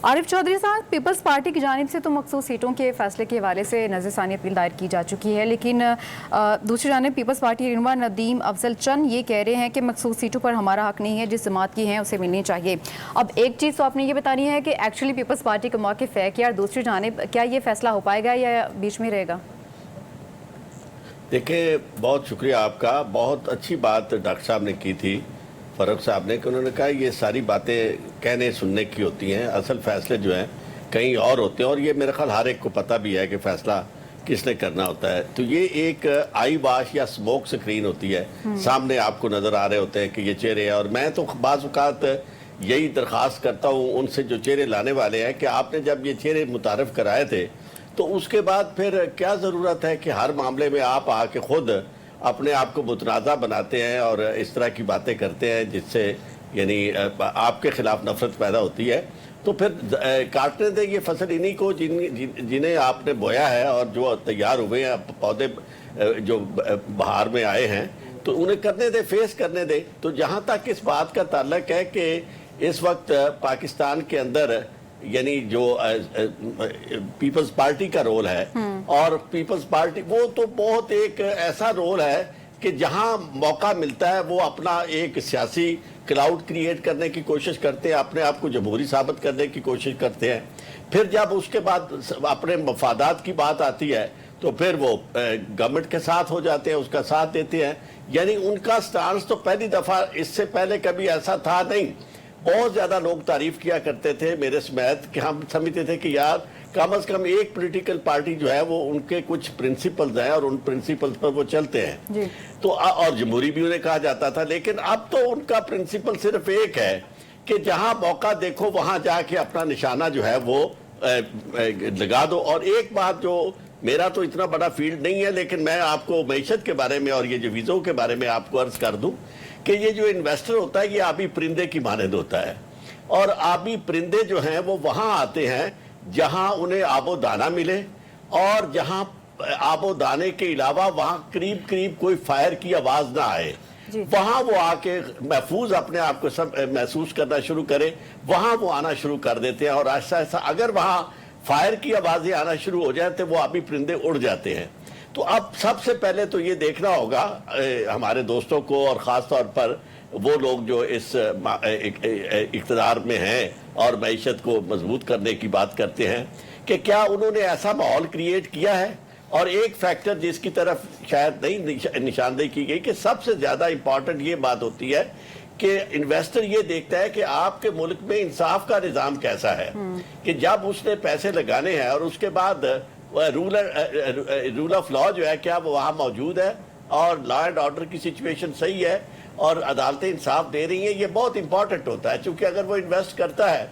عارف چودھری صاحب، Peoples party کی جانب سے تو مخصوص سیٹوں کے فیصلے کے حوالے سے نظر ثانی اپیل دائر کی جا چکی ہے، لیکن دوسری جانب پیپلز پارٹی رہنما ندیم افضل چند یہ کہہ رہے ہیں کہ مخصوص سیٹوں پر ہمارا حق نہیں ہے، جس جماعت کی ہیں اسے ملنی چاہیے۔ اب ایک چیز تو آپ نے یہ بتانی ہے کہ ایکچولی پیپلز پارٹی کا موقف ہے کیا، اور دوسری جانب کیا یہ فیصلہ ہو پائے گا یا بیچ میں رہے گا؟ دیکھیں، بہت شکریہ آپ کا، بہت اچھی بات ڈاکٹر صاحب نے کی تھی، فاروق صاحب نے، کہ انہوں نے کہا یہ ساری باتیں کہنے سننے کی ہوتی ہیں، اصل فیصلے جو ہیں کہیں اور ہوتے ہیں، اور یہ میرے خیال ہر ایک کو پتہ بھی ہے کہ فیصلہ کس نے کرنا ہوتا ہے۔ تو یہ ایک آئی واش یا سموک سکرین ہوتی ہے، سامنے آپ کو نظر آ رہے ہوتے ہیں کہ یہ چہرے ہیں، اور میں تو بعض اوقات یہی درخواست کرتا ہوں ان سے جو چہرے لانے والے ہیں کہ آپ نے جب یہ چہرے متعارف کرائے تھے تو اس کے بعد پھر کیا ضرورت ہے کہ ہر معاملے میں آپ آ کے خود اپنے آپ کو متنازع بناتے ہیں اور اس طرح کی باتیں کرتے ہیں جس سے یعنی آپ کے خلاف نفرت پیدا ہوتی ہے۔ تو پھر کاٹنے دیں یہ فصل انہی کو جنہیں آپ نے بویا ہے اور جو تیار ہوئے ہیں پودے جو بہار میں آئے ہیں، تو انہیں کرنے دیں، فیس کرنے دیں۔ تو جہاں تک اس بات کا تعلق ہے کہ اس وقت پاکستان کے اندر یعنی جو پیپلز پارٹی کا رول ہے، اور پیپلز پارٹی وہ تو بہت ایک ایسا رول ہے کہ جہاں موقع ملتا ہے وہ اپنا ایک سیاسی کلاؤڈ کریٹ کرنے کی کوشش کرتے ہیں، اپنے آپ کو جمہوری ثابت کرنے کی کوشش کرتے ہیں۔ پھر جب اس کے بعد اپنے مفادات کی بات آتی ہے تو پھر وہ گورنمنٹ کے ساتھ ہو جاتے ہیں، اس کا ساتھ دیتے ہیں۔ یعنی ان کا سٹانس تو پہلی دفعہ اس سے پہلے کبھی ایسا تھا نہیں۔ بہت زیادہ لوگ تعریف کیا کرتے تھے میرے سمیت کہ ہم سمجھتے تھے کہ یار کم از کم ایک پولیٹیکل پارٹی جو ہے وہ ان کے کچھ پرنسپلز ہیں اور ان پرنسپلز پر وہ چلتے ہیں، تو اور جمہوری بھی انہیں کہا جاتا تھا۔ لیکن اب تو ان کا پرنسپل صرف ایک ہے کہ جہاں موقع دیکھو وہاں جا کے اپنا نشانہ جو ہے وہ لگا دو۔ اور ایک بات جو میرا تو اتنا بڑا فیلڈ نہیں ہے لیکن میں آپ کو معیشت کے بارے میں اور یہ جو ویزوں کے بارے میں آپ کو عرض کر دوں کہ یہ جو انویسٹر ہوتا ہے یہ آبی پرندے کی مانند ہوتا ہے، اور آبی پرندے جو ہیں وہ وہاں آتے ہیں جہاں انہیں آب و دانہ ملے، اور جہاں آب و دانے کے علاوہ وہاں قریب کوئی فائر کی آواز نہ آئے، وہاں وہ آ کے محفوظ اپنے آپ کو سب محسوس کرنا شروع کرے، وہاں وہ آنا شروع کر دیتے ہیں۔ اور آہستہ آہستہ اگر وہاں فائر کی آوازیں آنا شروع ہو جائیں تو وہ آبی پرندے اڑ جاتے ہیں۔ تو اب سب سے پہلے تو یہ دیکھنا ہوگا ہمارے دوستوں کو، اور خاص طور پر وہ لوگ جو اس اقتدار میں ہیں اور معیشت کو مضبوط کرنے کی بات کرتے ہیں، کہ کیا انہوں نے ایسا ماحول کریٹ کیا ہے۔ اور ایک فیکٹر جس کی طرف شاید نہیں نشاندہی کی گئی کہ سب سے زیادہ امپورٹنٹ یہ بات ہوتی ہے کہ انویسٹر یہ دیکھتا ہے کہ آپ کے ملک میں انصاف کا نظام کیسا ہے، کہ جب اس نے پیسے لگانے ہیں اور اس کے بعد رول آف لا جو ہے کیا وہ وہاں موجود ہے، اور لا اینڈ آرڈر کی سچویشن صحیح ہے، اور عدالتیں انصاف دے رہی ہیں۔ یہ بہت امپورٹنٹ ہوتا ہے، چونکہ اگر وہ انویسٹ کرتا ہے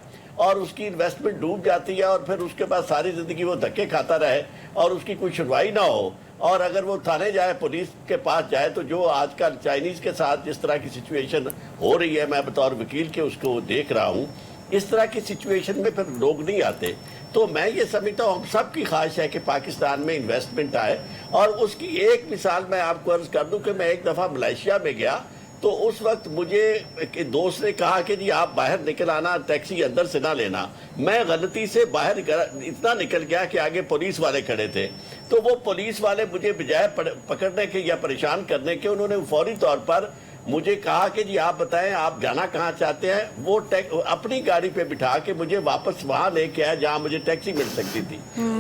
اور اس کی انویسٹمنٹ ڈوب جاتی ہے اور پھر اس کے بعد ساری زندگی وہ دھکے کھاتا رہے اور اس کی کوئی سنوائی نہ ہو، اور اگر وہ تھانے جائے، پولیس کے پاس جائے، تو جو آج کل چائنیز کے ساتھ جس طرح کی سچویشن ہو رہی ہے، میں بطور وکیل کے اس کو دیکھ رہا ہوں، اس طرح کی سچویشن میں پھر لوگ نہیں آتے۔ تو میں یہ سمجھتا ہوں ہم سب کی خواہش ہے کہ پاکستان میں انویسٹمنٹ آئے، اور اس کی ایک مثال میں آپ کو عرض کر دوں کہ میں ایک دفعہ ملائیشیا میں گیا تو اس وقت مجھے ایک دوست نے کہا کہ جی آپ باہر نکل آنا، ٹیکسی اندر سے نہ لینا۔ میں غلطی سے باہر اتنا نکل گیا کہ آگے پولیس والے کھڑے تھے، تو وہ پولیس والے مجھے بجائے پکڑنے کے یا پریشان کرنے کے انہوں نے فوری طور پر مجھے کہا کہ جی آپ بتائیں آپ جانا کہاں چاہتے ہیں۔ وہ اپنی گاڑی پہ بٹھا کے مجھے واپس وہاں لے کے آئے جہاں مجھے ٹیکسی مل سکتی تھی،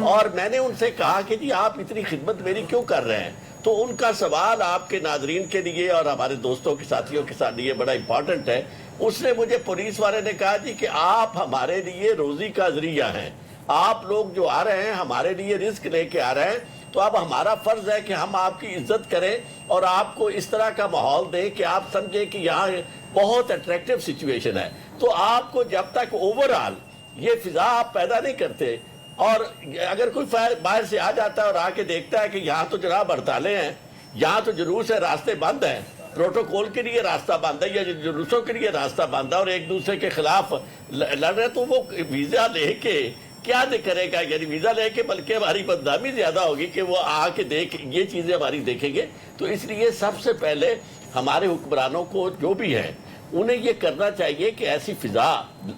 اور میں نے ان سے کہا کہ جی آپ اتنی خدمت میری کیوں کر رہے ہیں۔ تو ان کا سوال آپ کے ناظرین کے لیے اور ہمارے دوستوں کے ساتھیوں کے ساتھ لیے بڑا امپورٹنٹ ہے۔ اس نے مجھے پولیس والے نے کہا جی کہ آپ ہمارے لیے روزی کا ذریعہ ہیں، آپ لوگ جو آ رہے ہیں ہمارے لیے رزق لے کے آ رہے ہیں، تو اب ہمارا فرض ہے کہ ہم آپ کی عزت کریں اور آپ کو اس طرح کا ماحول دیں کہ آپ سمجھیں کہ یہاں بہت اٹریکٹیو سچویشن ہے۔ تو آپ کو جب تک اوورآل یہ فضا آپ پیدا نہیں کرتے، اور اگر کوئی باہر سے آ جاتا ہے اور آ کے دیکھتا ہے کہ یہاں تو جناب ہڑتالیں ہیں، یہاں تو جلوس ہے، راستے بند ہیں، پروٹوکول کے لیے راستہ بند ہے یا جلوسوں کے لیے راستہ بند ہے، اور ایک دوسرے کے خلاف لڑ رہے، تو وہ ویزا لے کے کیا کرے گا؟ یعنی ویزا لے کے بلکہ ہماری بدنامی زیادہ ہوگی کہ وہ آ کے یہ چیزیں ہماری دیکھیں گے۔ تو اس لیے سب سے پہلے ہمارے حکمرانوں کو جو بھی ہیں انہیں یہ کرنا چاہیے کہ ایسی فضا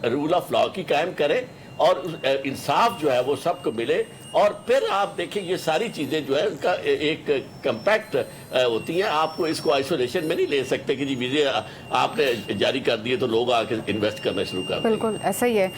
رول آف لا کی قائم کریں، اور انصاف جو ہے وہ سب کو ملے اور پھر آپ دیکھیں یہ ساری چیزیں جو ہے ان کا ایک کمپیکٹ ہوتی ہیں. آپ کو اس کو آئسولیشن میں نہیں لے سکتے کہ جی ویزے آپ نے جاری کر دیے تو لوگ آ کے انویسٹ کرنا شروع کر دیں. بالکل ایسا ہی ہے.